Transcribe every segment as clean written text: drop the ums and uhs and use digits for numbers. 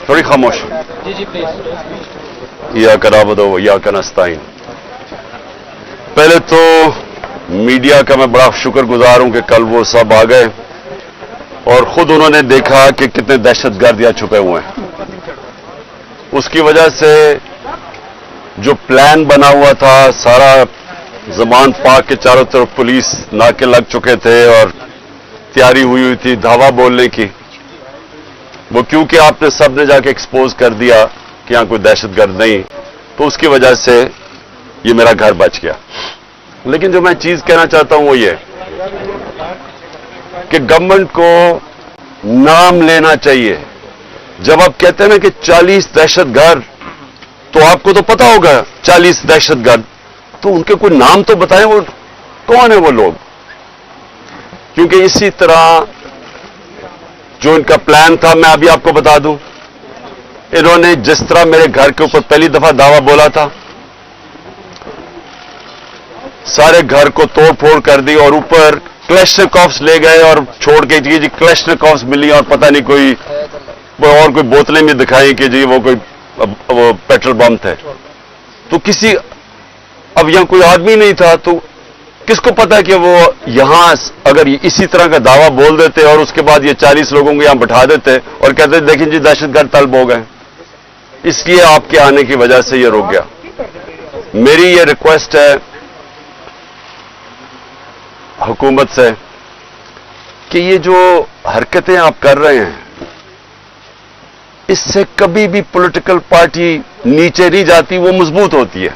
थोड़ी खामोश। जी प्लीज। इय्याका नअबुदु व इय्याका नस्तईन। पहले तो मीडिया का मैं बड़ा शुक्रगुजार हूं कि कल वो सब आ गए और खुद उन्होंने देखा कि कितने दहशतगर्द यहाँ छुपे हुए हैं। उसकी वजह से जो प्लान बना हुआ था, सारा ज़मान पाक के चारों तरफ पुलिस नाके लग चुके थे और तैयारी हुई थी धावा बोलने की, वो क्योंकि आपने सब ने जाके एक्सपोज कर दिया कि यहां कोई दहशतगर्द नहीं, तो उसकी वजह से ये मेरा घर बच गया। लेकिन जो मैं चीज कहना चाहता हूं वो ये कि गवर्नमेंट को नाम लेना चाहिए। जब आप कहते हैं ना कि 40 दहशतगर्द, तो आपको तो पता होगा 40 दहशतगर्द, तो उनके कोई नाम तो बताएं, वो कौन है वो लोग। क्योंकि इसी तरह जो इनका प्लान था, मैं अभी आपको बता दूं, इन्होंने जिस तरह मेरे घर के ऊपर पहली दफा दावा बोला था, सारे घर को तोड़ फोड़ कर दी और ऊपर क्लैशनिकोव्स ले गए और छोड़ के जी क्लैशनिकोव्स मिली और पता नहीं कोई और कोई बोतलें भी दिखाई कि जी वो कोई वो पेट्रोल बम थे। तो किसी अब यहां कोई आदमी नहीं था, तो किसको पता कि वो यहां अगर इसी तरह का दावा बोल देते और उसके बाद ये 40 लोगों को यहां बिठा देते और कहते देखिए जी दहशतगर्द तलब हो गए। इसलिए आपके आने की वजह से ये रुक गया। मेरी ये रिक्वेस्ट है हुकूमत से कि ये जो हरकतें आप कर रहे हैं, इससे कभी भी पॉलिटिकल पार्टी नीचे नहीं जाती, वो मजबूत होती है।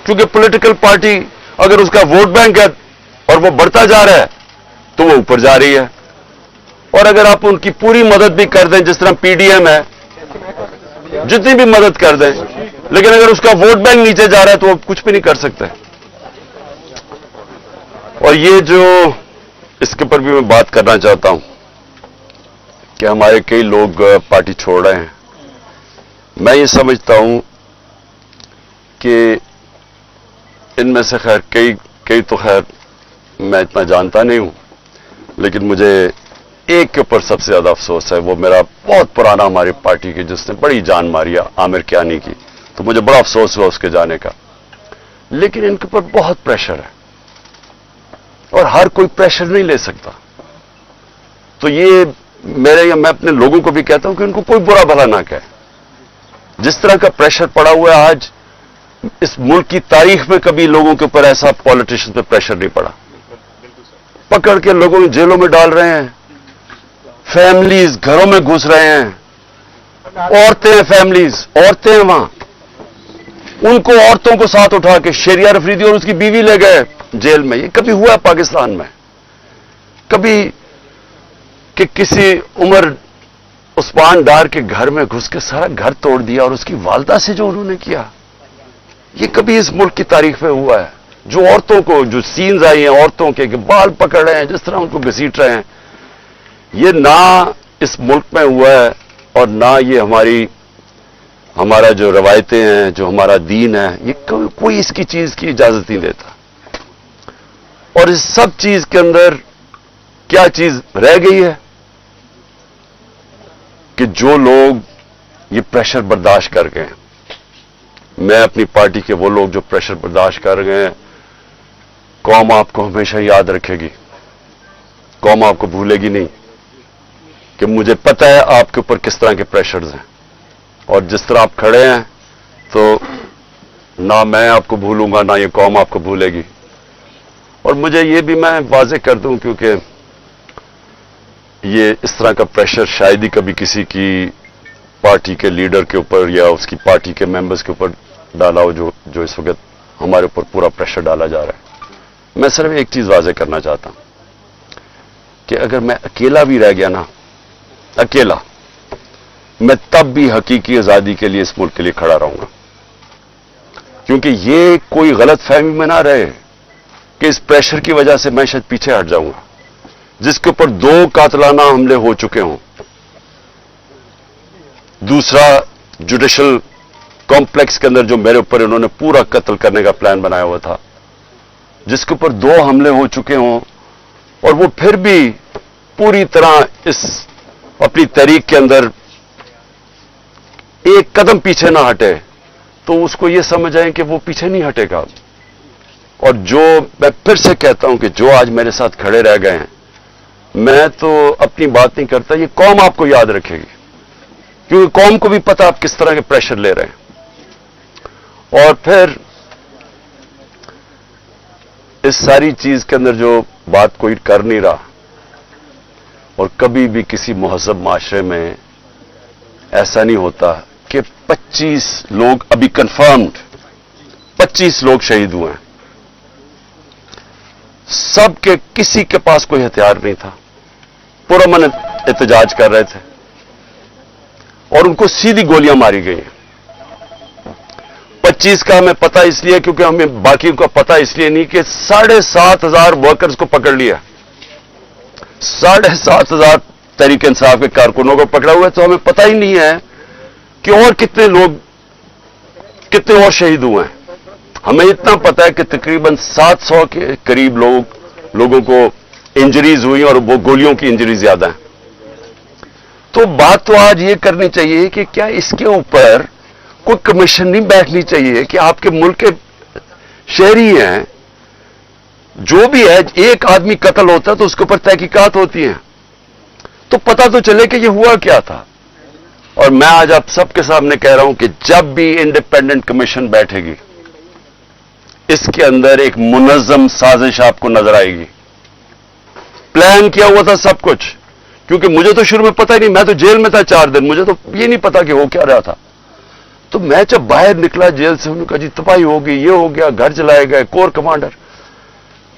क्योंकि पॉलिटिकल पार्टी अगर उसका वोट बैंक है और वो बढ़ता जा रहा है तो वो ऊपर जा रही है, और अगर आप उनकी पूरी मदद भी कर दें, जिस तरह पीडीएम है, जितनी भी मदद कर दें, लेकिन अगर उसका वोट बैंक नीचे जा रहा है तो वो कुछ भी नहीं कर सकते। और ये जो इसके ऊपर भी मैं बात करना चाहता हूं कि हमारे कई लोग पार्टी छोड़ रहे हैं। मैं ये समझता हूं कि इनमें से खैर कई तो खैर मैं इतना जानता नहीं हूं, लेकिन मुझे एक के ऊपर सबसे ज्यादा अफसोस है। वो मेरा बहुत पुराना हमारी पार्टी की, जिसने बड़ी जान मारी आमिर कियानी की, तो मुझे बड़ा अफसोस हुआ उसके जाने का। लेकिन इनके ऊपर बहुत प्रेशर है और हर कोई प्रेशर नहीं ले सकता। तो ये मैं अपने लोगों को भी कहता हूं कि उनको कोई बुरा भला ना कहे। जिस तरह का प्रेशर पड़ा हुआ है आज, इस मुल्क की तारीख में कभी लोगों के ऊपर ऐसा पॉलिटिशियन पे प्रेशर नहीं पड़ा। पकड़ के लोगों को जेलों में डाल रहे हैं, फैमिलीज घरों में घुस रहे हैं, औरतें हैं, फैमिलीज औरतें हैं वहां, उनको औरतों को साथ उठा के शेरिया रफरीदी और उसकी बीवी ले गए जेल में। ये कभी हुआ पाकिस्तान में? कभी कि किसी उमर उस्मान डार के घर में घुस के सारा घर तोड़ दिया और उसकी वालदा से जो उन्होंने किया, ये कभी इस मुल्क की तारीख में हुआ है? जो औरतों को, जो सीन्स आई हैं औरतों के बाल पकड़ रहे हैं, जिस तरह उनको घसीट रहे हैं, ये ना इस मुल्क में हुआ है और ना ये हमारा जो रवायतें हैं, जो हमारा दीन है, ये कोई इसकी चीज की इजाजत नहीं देता। और इस सब चीज के अंदर क्या चीज रह गई है कि जो लोग ये प्रेशर बर्दाश्त कर गए, मैं अपनी पार्टी के वो लोग जो प्रेशर बर्दाश्त कर गए हैं, कौम आपको हमेशा याद रखेगी, कौम आपको भूलेगी नहीं। कि मुझे पता है आपके ऊपर किस तरह के प्रेशर्स हैं और जिस तरह आप खड़े हैं, तो ना मैं आपको भूलूंगा ना ये कौम आपको भूलेगी। और मुझे ये भी मैं वाज़ेह कर दूं, क्योंकि ये इस तरह का प्रेशर शायद ही कभी किसी की पार्टी के लीडर के ऊपर या उसकी पार्टी के मेंबर्स के ऊपर डाला हो, जो इस वक्त हमारे ऊपर पूरा प्रेशर डाला जा रहा है। मैं सिर्फ एक चीज वाज़ेह करना चाहता हूं कि अगर मैं अकेला भी रह गया ना, अकेला, मैं तब भी हकीकी आजादी के लिए इस मुल्क के लिए खड़ा रहूंगा। क्योंकि ये कोई गलत फहमी में ना रहे कि इस प्रेशर की वजह से मैं शायद पीछे हट जाऊंगा। जिसके ऊपर 2 कातलाना हमले हो चुके हों, दूसरा जुडिशल कॉम्प्लेक्स के अंदर जो मेरे ऊपर इन्होंने पूरा कत्ल करने का प्लान बनाया हुआ था, जिसके ऊपर 2 हमले हो चुके हों, और वो फिर भी पूरी तरह इस अपनी तहरीक के अंदर एक कदम पीछे ना हटे तो उसको ये समझ आए कि वो पीछे नहीं हटेगा। और जो मैं फिर से कहता हूं कि जो आज मेरे साथ खड़े रह गए हैं, मैं तो अपनी बात नहीं करता, ये कौम आपको याद रखेगी, क्योंकि कौम को भी पता आप किस तरह के प्रेशर ले रहे हैं। और फिर इस सारी चीज के अंदर जो बात कोई कर नहीं रहा, और कभी भी किसी महज़ब माशरे में ऐसा नहीं होता कि 25 लोग अभी कंफर्म्ड 25 लोग शहीद हुए हैं, सबके किसी के पास कोई हथियार नहीं था, पुरअमन एहतजाज कर रहे थे और उनको सीधी गोलियां मारी गई हैं। 25 का हमें पता इसलिए क्योंकि हमें बाकी का पता इसलिए नहीं कि 7,500 वर्कर्स को पकड़ लिया, 7,500 तहरीक इंसाफ के कारकुनों को पकड़ा हुआ है, तो हमें पता ही नहीं है कि और कितने और शहीद हुए हैं। हमें इतना पता है कि तकरीबन 700 के करीब लोगों को इंजरीज हुई और वो गोलियों की इंजरीज ज्यादा हैं। तो बात तो आज ये करनी चाहिए कि क्या इसके ऊपर कोई कमीशन नहीं बैठनी चाहिए कि आपके मुल्क के शहरी हैं, जो भी है, एक आदमी कत्ल होता है तो उसके ऊपर तहकीकात होती है, तो पता तो चले कि ये हुआ क्या था। और मैं आज आप सबके सामने कह रहा हूं कि जब भी इंडिपेंडेंट कमीशन बैठेगी, इसके अंदर एक मुनज़्ज़म साजिश आपको नजर आएगी। प्लान किया हुआ था सब कुछ, क्योंकि मुझे तो शुरू में पता ही नहीं, मैं तो जेल में था 4 दिन, मुझे तो ये नहीं पता कि हो क्या रहा था। तो मैं जब बाहर निकला जेल से, उन्होंने कहा जी तबाही हो गई, ये हो गया, घर जलाए गए, कोर कमांडर।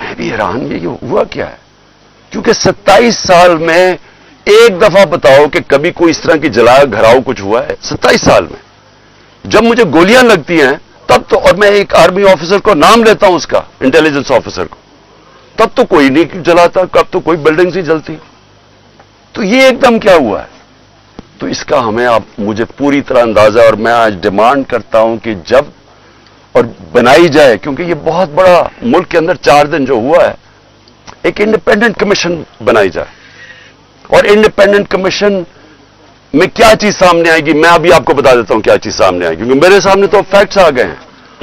मैं भी हैरान, ये हुआ क्या है, क्योंकि 27 साल में एक दफा बताओ कि कभी कोई इस तरह की जलाया घराव कुछ हुआ है 27 साल में। जब मुझे गोलियां लगती हैं तब तो, और मैं एक आर्मी ऑफिसर को नाम लेता हूं उसका, इंटेलिजेंस ऑफिसर को, तब तो कोई नहीं जलाता, कब तो कोई बिल्डिंग्स ही जलती। तो ये एकदम क्या हुआ है? तो इसका हमें मुझे पूरी तरह अंदाजा, और मैं आज डिमांड करता हूं कि जब और बनाई जाए, क्योंकि ये बहुत बड़ा मुल्क के अंदर 4 दिन जो हुआ है, एक इंडिपेंडेंट कमीशन बनाई जाए। और इंडिपेंडेंट कमीशन में क्या चीज सामने आएगी, मैं अभी आपको बता देता हूं क्या चीज सामने आएगी, क्योंकि मेरे सामने तो फैक्ट्स आ गए हैं।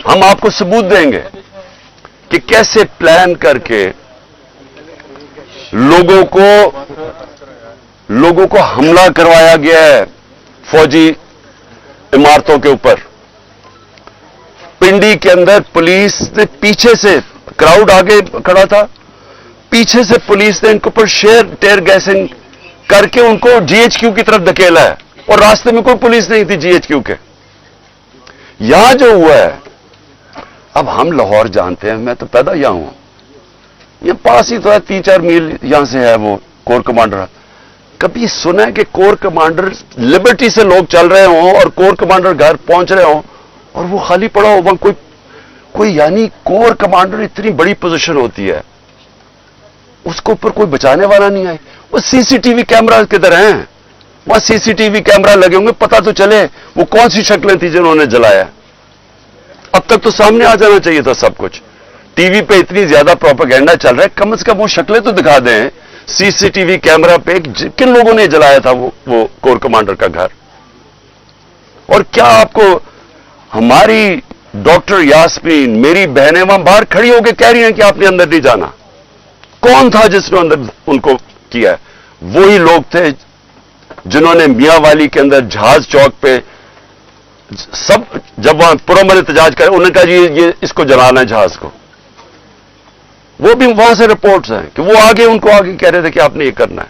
हम आपको सबूत देंगे कि कैसे प्लान करके लोगों को हमला करवाया गया है फौजी इमारतों के ऊपर। पिंडी के अंदर पुलिस ने पीछे से, क्राउड आगे खड़ा था, पीछे से पुलिस ने इनके ऊपर टेयर गैसिंग करके उनको जीएचक्यू की तरफ धकेला है, और रास्ते में कोई पुलिस नहीं थी जीएचक्यू के। यहां जो हुआ है, अब हम लाहौर जानते हैं, मैं तो पैदा यहां हूं, ये पास ही तो है, 3-4 मील यहां से है वो कोर कमांडर। कभी सुना है कि कोर कमांडर लिबर्टी से लोग चल रहे हों और कोर कमांडर घर पहुंच रहे हों और वो खाली पड़ा हो वहां कोई यानी कोर कमांडर इतनी बड़ी पोजीशन होती है, उसके ऊपर कोई बचाने वाला नहीं आए। वो सीसीटीवी कैमरा किधर हैं? वहां सीसीटीवी कैमरा लगे होंगे, पता तो चले वो कौन सी शक्लें थी जिन्होंने जलाया। अब तक तो सामने आ जाना चाहिए था सब कुछ। टीवी पे इतनी ज्यादा प्रोपेगेंडा चल रहा है, कम से कम वो शक्लें तो दिखा दें सीसीटीवी कैमरा पे किन लोगों ने जलाया था वो कोर कमांडर का घर। और क्या आपको हमारी डॉक्टर यास्मीन, मेरी बहनें वहां बाहर खड़ी होकर कह रही हैं कि आपने अंदर नहीं जाना। कौन था जिसने अंदर उनको किया है? वही लोग थे जिन्होंने मियां वाली के अंदर जहाज चौक पे सब, जब वहां पुरअमन एहतजाज करे, उन्होंने कहा जी ये इसको जलाना है जहाज को। वो भी वहां से रिपोर्ट्स हैं कि वो उनको आगे कह रहे थे कि आपने ये करना है।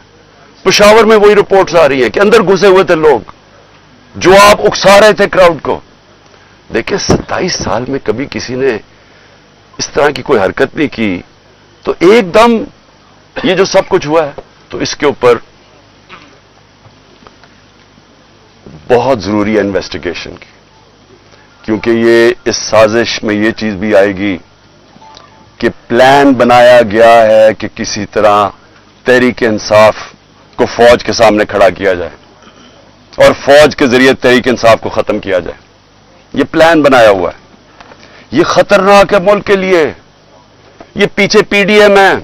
पेशावर में वही रिपोर्ट्स आ रही हैं कि अंदर घुसे हुए थे लोग जो आप उकसा रहे थे क्राउड को। देखिए 27 साल में कभी किसी ने इस तरह की कोई हरकत नहीं की, तो एकदम ये जो सब कुछ हुआ है, तो इसके ऊपर बहुत जरूरी है इन्वेस्टिगेशन की, क्योंकि ये इस साजिश में ये चीज भी आएगी कि प्लान बनाया गया है कि किसी तरह तहरीक इंसाफ को फौज के सामने खड़ा किया जाए और फौज के जरिए तहरीक इंसाफ को खत्म किया जाए। ये प्लान बनाया हुआ है। ये खतरनाक है मुल्क के लिए। ये पीछे पीडीएम है।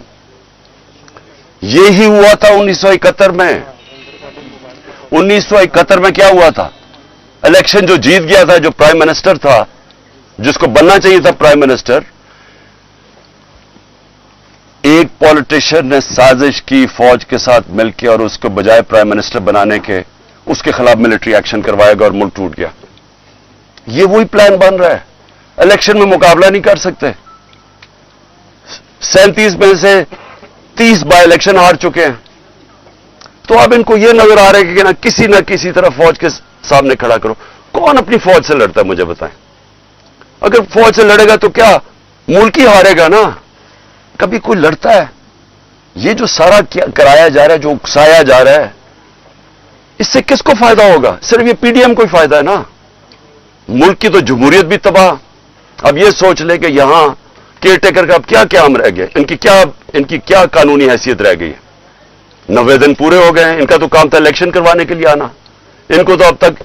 ये ही हुआ था 1971 में। 1971 में क्या हुआ था? इलेक्शन जो जीत गया था, जो प्राइम मिनिस्टर था, जिसको बनना चाहिए था प्राइम मिनिस्टर, एक पॉलिटिशियन ने साजिश की फौज के साथ मिलकर और उसको बजाय प्राइम मिनिस्टर बनाने के उसके खिलाफ मिलिट्री एक्शन करवाएगा और मुल्क टूट गया। ये वही प्लान बन रहा है। इलेक्शन में मुकाबला नहीं कर सकते। 37 में से 30 बाय इलेक्शन हार चुके हैं। तो अब इनको यह नजर आ रहा है कि ना किसी तरह फौज के सामने खड़ा करो। कौन अपनी फौज से लड़ता है मुझे बताएं? अगर फौज से लड़ेगा तो क्या मुल्क ही हारेगा ना? कभी कोई लड़ता है? ये जो सारा कराया जा रहा है, जो उकसाया जा रहा है, इससे किसको फायदा होगा? सिर्फ ये पीडीएम को ही फायदा है ना। मुल्क की तो जमहूरियत भी तबाह। अब ये सोच ले कि यहां केयर टेकर का अब क्या काम रह गया, इनकी क्या कानूनी हैसियत रह गई है? 90 दिन पूरे हो गए हैं। इनका तो काम था इलेक्शन करवाने के लिए आना। इनको तो अब तक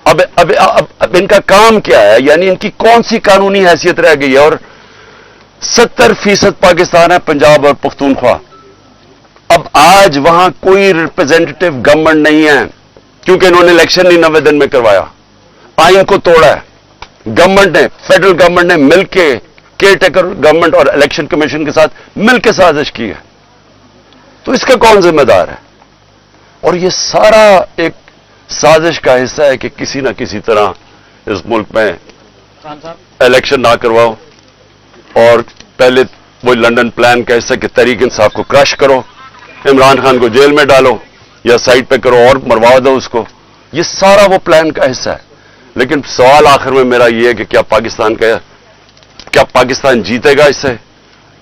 अब इनका काम क्या है? यानी इनकी कौन सी कानूनी हैसियत रह गई है? और 70% पाकिस्तान है, पंजाब और पख्तूनख्वा। अब आज वहां कोई रिप्रेजेंटेटिव गवर्नमेंट नहीं है क्योंकि इन्होंने इलेक्शन नहीं 90 दिन में करवाया। आइन को तोड़ा है गवर्नमेंट ने, फेडरल गवर्नमेंट ने मिलकर केयर टेकर गवर्नमेंट और इलेक्शन कमीशन के साथ मिलकर साजिश की है। तो इसका कौन जिम्मेदार है? और ये सारा एक साजिश का हिस्सा है कि किसी ना किसी तरह इस मुल्क में इलेक्शन ना करवाओ और पहले वो लंदन प्लान का हिस्सा कि तहरीक इंसाफ को क्रश करो, इमरान खान को जेल में डालो या साइड पे करो और मरवा दो उसको। ये सारा वो प्लान का हिस्सा है। लेकिन सवाल आखिर में मेरा ये है कि क्या पाकिस्तान जीतेगा इससे?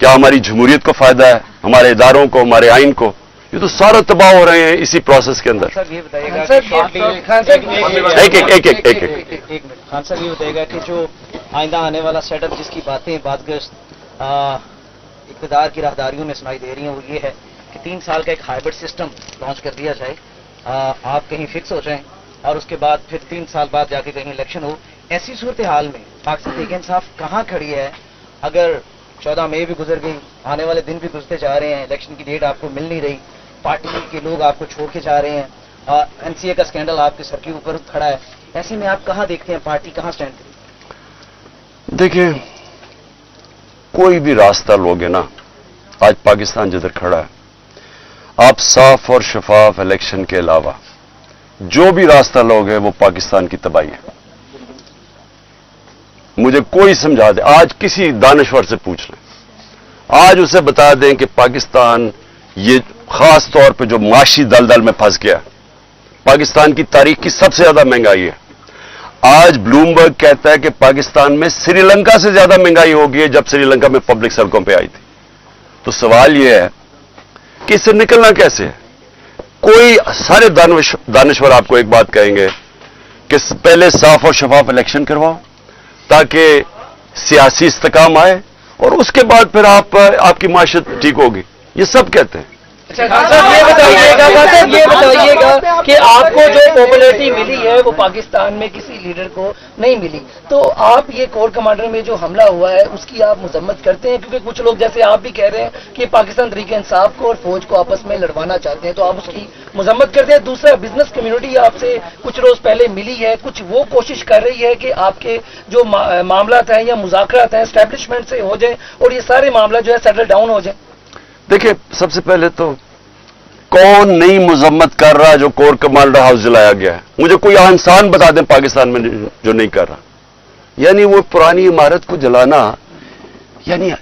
क्या हमारी जमहूरियत को फायदा है, हमारे इदारों को, हमारे आइन को? ये तो सारा तबाह हो रहे हैं इसी प्रोसेस के अंदर। सर ये बताइएगा एक मिनट खान साहब ये बताइएगा कि जो आइंदा आने वाला सेटअप जिसकी बातें बातगश्त इक़्तिदार की राहदारियों में सुनाई दे रही हैं वो ये है कि 3 साल का एक हाइब्रिड सिस्टम लॉन्च कर दिया जाए, आप कहीं फिक्स हो जाएं और उसके बाद फिर 3 साल बाद जाके कहीं इलेक्शन हो। ऐसी सूरत हाल में पाकिस्तान तहरीक इंसाफ कहाँ खड़ी है? अगर 14 मई भी गुजर गई, आने वाले दिन भी गुजरते जा रहे हैं, इलेक्शन की डेट आपको मिल नहीं रही, पार्टी के लोग आपको छोड़ के जा रहे हैं, एनसीए का स्कैंडल आपके सर के ऊपर खड़ा है, ऐसे में आप कहां देखते हैं पार्टी कहां स्टैंड करेगी? देखिए, कोई भी रास्ता लोगे ना, आज पाकिस्तान जिधर खड़ा है, आप साफ और शफाफ इलेक्शन के अलावा जो भी रास्ता लोगे वो पाकिस्तान की तबाही है। मुझे कोई समझा दे, आज किसी दानश्वर से पूछ लें, आज उसे बता दें कि पाकिस्तान ये खास तौर पे जो माशी दलदल में फंस गया, पाकिस्तान की तारीख की सबसे ज्यादा महंगाई है। आज ब्लूमबर्ग कहता है कि पाकिस्तान में श्रीलंका से ज्यादा महंगाई हो गई है जब श्रीलंका में पब्लिक सड़कों पे आई थी। तो सवाल यह है कि इससे निकलना कैसे है? कोई सारे दानश्वर आपको एक बात कहेंगे कि पहले साफ और शफाफ इलेक्शन करवाओ ताकि सियासी इस्तेकाम आए और उसके बाद फिर आपकी माशत ठीक होगी। ये सब कहते हैं। ये बताइएगा कि आपको जो पॉपुलैरिटी मिली है वो पाकिस्तान में किसी लीडर को नहीं मिली, तो आप ये कोर कमांडर में जो हमला हुआ है उसकी आप मजम्मत करते हैं? क्योंकि कुछ लोग जैसे आप भी कह रहे हैं कि पाकिस्तान तहरीक इंसाफ को और फौज को आपस में लड़वाना चाहते हैं, तो आप उसकी मजम्मत करते हैं। दूसरा, बिजनेस कम्युनिटी आपसे कुछ रोज पहले मिली है, कुछ वो कोशिश कर रही है कि आपके जो मामला हैं या मुज़ाकरात हैं एस्टेब्लिशमेंट से हो जाए और ये सारे मामला जो है सेटल डाउन हो जाए। देखिए, सबसे पहले तो कौन नई मजम्मत कर रहा है जो कोर कमांडर हाउस जलाया गया है? मुझे कोई इंसान बता दें पाकिस्तान में जो नहीं कर रहा। यानी वो पुरानी इमारत को जलाना, यानी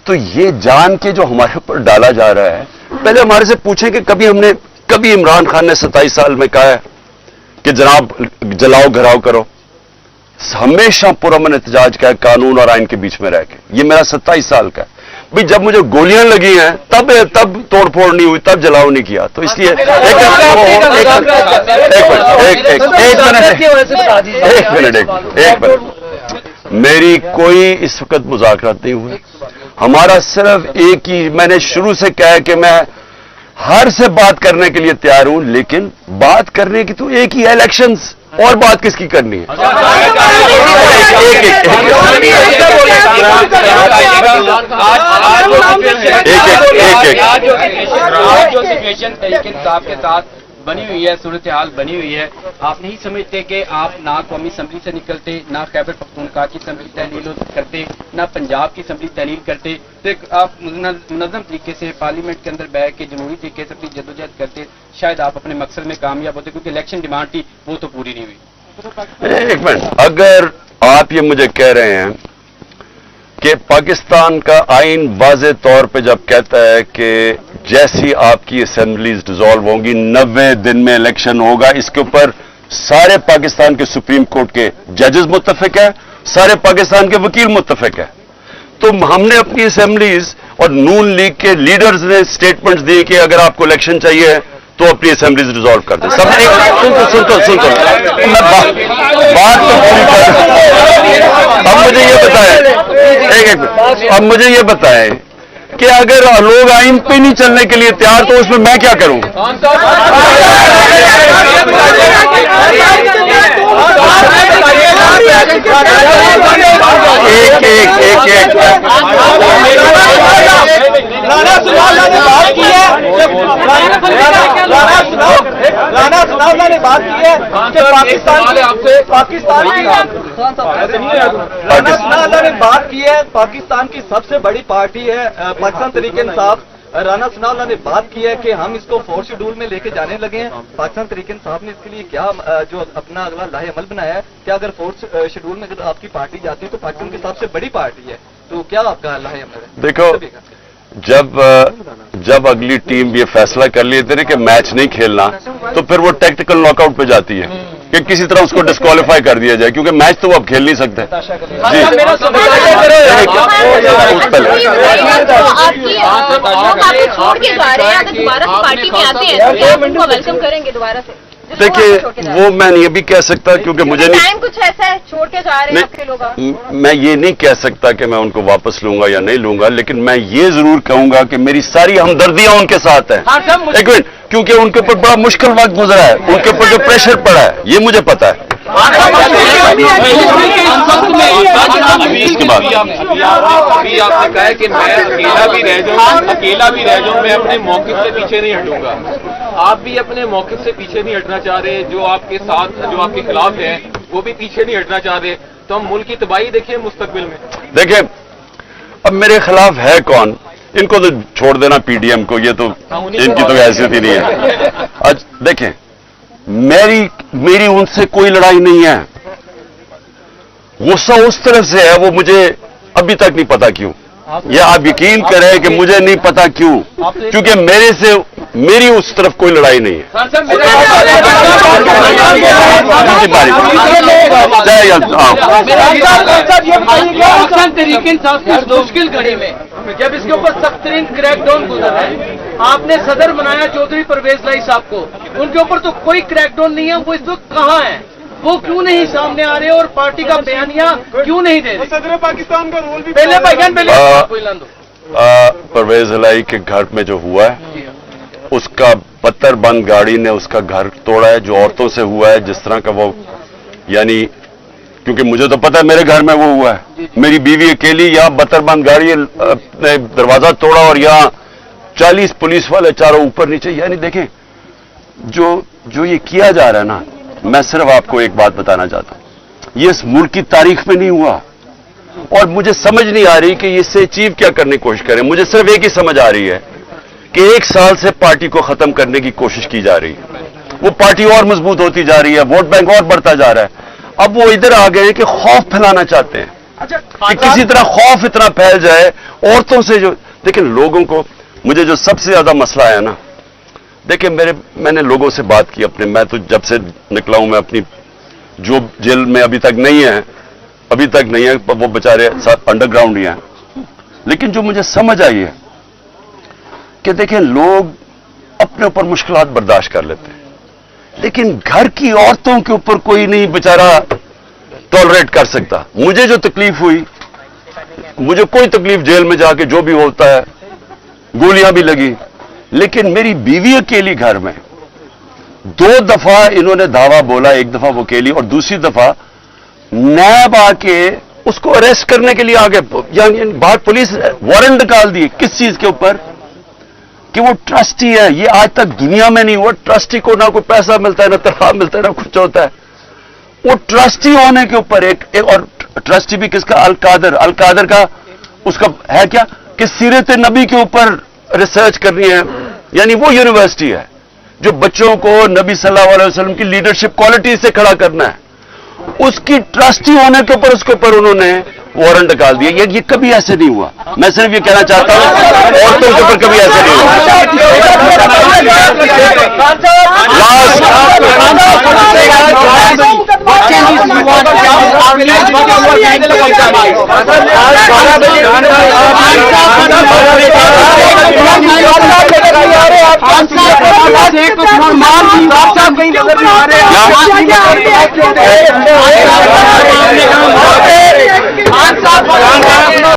तो ये जान के जो हमारे ऊपर डाला जा रहा है। पहले हमारे से पूछें कि कभी इमरान खान ने 27 साल में कहा है कि जनाब जलाओ घराव करो? हमेशा पुरअमन एहतजाज का है, कानून और आइन के बीच में रह के। ये मेरा 27 साल का है भाई। जब मुझे गोलियां लगी हैं तब तोड़फोड़ नहीं हुई, तब जलाओ नहीं किया। तो इसलिए एक मिनट, मेरी कोई इस वक्त मुज़ाकरात नहीं हुए। हमारा सिर्फ एक ही, मैंने शुरू से कहा है कि मैं हर से बात करने के लिए तैयार हूं, लेकिन बात करने की तो एक ही है, इलेक्शंस। और बात किसकी करनी है? जो सिचुएशन तहरीक इंसाफ के साथ بنی ہوئی ہے, صورتحال بنی ہوئی ہے, آپ نہیں سمجھتے کہ آپ نہ قومی اسمبلی سے نکلتے, نہ خیبر پختونخوا کی اسمبلی تحلیل کرتے, نہ پنجاب کی اسمبلی تحلیل کرتے, تو آپ منظم طریقے سے پارلیمنٹ کے اندر بیٹھ کے جمہوری طریقے سے اپنی جدوجہد کرتے, شاید آپ اپنے مقصد میں کامیاب ہوتے, کیونکہ الیکشن ڈیمانڈ تھی وہ تو پوری نہیں ہوئی. ایک منٹ, اگر آپ یہ مجھے کہہ رہے ہیں کہ پاکستان کا آئین واضح طور پہ جب کہتا ہے کہ جیسی آپ کی اسمبلیز ڈیزالو ہوں گی 90 دن میں الیکشن ہوگا, اس کے اوپر سارے پاکستان کے سپریم کورٹ کے ججز متفق ہیں, سارے پاکستان کے وکیل متفق ہیں, تو ہم نے اپنی اسمبلیز اور نون لیگ کے لیڈرز نے اسٹیٹمنٹس دی کہ اگر آپ کو الیکشن چاہیے تو اپنی اسمبلیز ریزالو کر دیں. سب نے بات تو پوری کر. اب مجھے یہ بتائیں, اب مجھے یہ بتائیں کہ اگر لوگ آئین پہ نہیں چلنے کے لیے تیار تو اس میں میں کیا کروں؟ پاکستان کی سب سے بڑی پارٹی ہے پاکستان تحریک انصاف. رانا ثناء اللہ نے بات کی ہے کہ ہم اس کو 4 شیڈول میں لے کے جانے لگے ہیں. پاکستان تحریک انصاف نے اس کے لیے کیا جو اپنا اگلا لاہ عمل بنایا ہے کہ اگر 4 شیڈول میں اگر آپ کی پارٹی جاتی ہے تو پاکستان کی سب سے بڑی پارٹی ہے, تو کیا آپ کا لاہ عمل ہے؟ دیکھو, جب اگلی ٹیم یہ فیصلہ کر لیتے ہیں کہ میچ نہیں کھیلنا, تو پھر وہ ٹیکٹیکل ناک آؤٹ پہ جاتی ہے کہ کسی طرح اس کو ڈسکوالیفائی کر دیا جائے, کیونکہ میچ تو وہ اب کھیل نہیں سکتے. دیکھیے وہ میں یہ بھی کہہ سکتا کیونکہ مجھے نہیں, کچھ ایسا ہے چھوڑ کے جا رہے ہیں لوگ, میں یہ نہیں کہہ سکتا کہ میں ان کو واپس لوں گا یا نہیں لوں گا, لیکن میں یہ ضرور کہوں گا کہ میری ساری ہمدردیاں ان کے ساتھ ہیں. ایک منٹ, کیونکہ ان کے اوپر بڑا مشکل وقت گزرا ہے, ان کے اوپر جو پریشر پڑا ہے یہ مجھے پتا ہے. اس کے بعد آپ نے کہا ہے کہ میں اکیلا بھی رہ جاؤں, میں اپنے موقف سے پیچھے نہیں ہٹوں گا. آپ بھی اپنے موقف سے پیچھے نہیں ہٹنا چاہ رہے, جو آپ کے ساتھ جو آپ کے خلاف ہیں وہ بھی پیچھے نہیں ہٹنا چاہ رہے, تو ہم ملک کی تباہی دیکھیں مستقبل میں. دیکھیں اب میرے خلاف ہے کون, ان کو تو چھوڑ دینا پی ڈی ایم کو, یہ تو ان کی تو حیثیت ہی نہیں ہے. آج دیکھیں میری ان سے کوئی لڑائی نہیں ہے, غصہ اس طرف سے ہے, وہ مجھے ابھی تک نہیں پتا کیوں. یہ آپ یقین کریں کہ مجھے نہیں پتا کیوں, کیونکہ میری اس طرف کوئی لڑائی نہیں ہے. مشکل گھڑی میں جب اس کے اوپر سخت ترین کریک ڈاؤن گزرا ہے, آپ نے صدر بنایا چودھری پرویز لائی صاحب کو, ان کے اوپر تو کوئی کریک ڈاؤن نہیں ہے. وہ اس وقت کہاں ہیں, وہ کیوں نہیں سامنے آ رہے اور پارٹی کا بیانیہ کیوں نہیں دے رہے؟ صدر پاکستان کا رول بھی پرویز الہی کے گھر میں جو ہوا ہے, اس کا پتھر بند گاڑی نے اس کا گھر توڑا ہے, جو عورتوں سے ہوا ہے جس طرح کا وہ, یعنی کیونکہ مجھے تو پتا ہے میرے گھر میں وہ ہوا ہے, میری بیوی اکیلی, یہاں پتھر بند گاڑی نے دروازہ توڑا اور یہاں 40 پولیس والے چاروں اوپر نیچے. یعنی دیکھیں جو یہ کیا جا رہا ہے نا, میں صرف آپ کو ایک بات بتانا چاہتا ہوں, یہ اس ملک کی تاریخ میں نہیں ہوا, اور مجھے سمجھ نہیں آ رہی کہ اس سے اچیو کیا کرنے کی کوشش کریں. مجھے صرف ایک ہی سمجھ آ رہی ہے کہ 1 سال سے پارٹی کو ختم کرنے کی کوشش کی جا رہی ہے, وہ پارٹی اور مضبوط ہوتی جا رہی ہے, ووٹ بینک اور بڑھتا جا رہا ہے. اب وہ ادھر آ گئے کہ خوف پھیلانا چاہتے ہیں کہ کسی طرح خوف اتنا پھیل جائے عورتوں سے. جو دیکھیں لوگوں کو, مجھے جو سب سے زیادہ مسئلہ ہے نا, دیکھیں میں نے لوگوں سے بات کی اپنے, میں تو جب سے نکلا ہوں, میں اپنی جو جیل میں ابھی تک نہیں ہے وہ بیچارے انڈر گراؤنڈ ہی ہیں, لیکن جو مجھے سمجھ آئی ہے کہ دیکھیں لوگ اپنے اوپر مشکلات برداشت کر لیتے ہیں, لیکن گھر کی عورتوں کے اوپر کوئی نہیں بیچارہ ٹالریٹ کر سکتا. مجھے جو تکلیف ہوئی, مجھے کوئی تکلیف جیل میں جا کے جو بھی ہوتا ہے, گولیاں بھی لگی, لیکن میری بیوی اکیلی گھر میں 2 دفعہ انہوں نے دعویٰ بولا, ایک دفعہ وہ اکیلی اور دوسری دفعہ نیب آ کے اس کو اریسٹ کرنے کے لیے آگے, یعنی باہر پولیس وارنٹ نکال دی. کس چیز کے اوپر؟ कि वो ट्रस्टी है। ये आज तक दुनिया में नहीं हुआ। ट्रस्टी को ना कोई पैसा मिलता है, ना तनख्वाह मिलता है, ना कुछ होता है। वो ट्रस्टी होने के ऊपर एक और ट्रस्टी भी किसका? अल कादर का उसका है क्या कि सीरत नबी के ऊपर रिसर्च करनी है, यानी वो यूनिवर्सिटी है जो बच्चों को नबी सल्लल्लाहु अलैहि वसल्लम की लीडरशिप क्वालिटी से खड़ा करना है। उसकी ट्रस्टी होने के ऊपर उसके ऊपर उन्होंने वारंट निकाल दिया। ये कभी ऐसे नहीं हुआ। मैं सिर्फ ये कहना चाहता हूं औरतों के ऊपर कभी ऐसे नहीं हुआ। लास्ट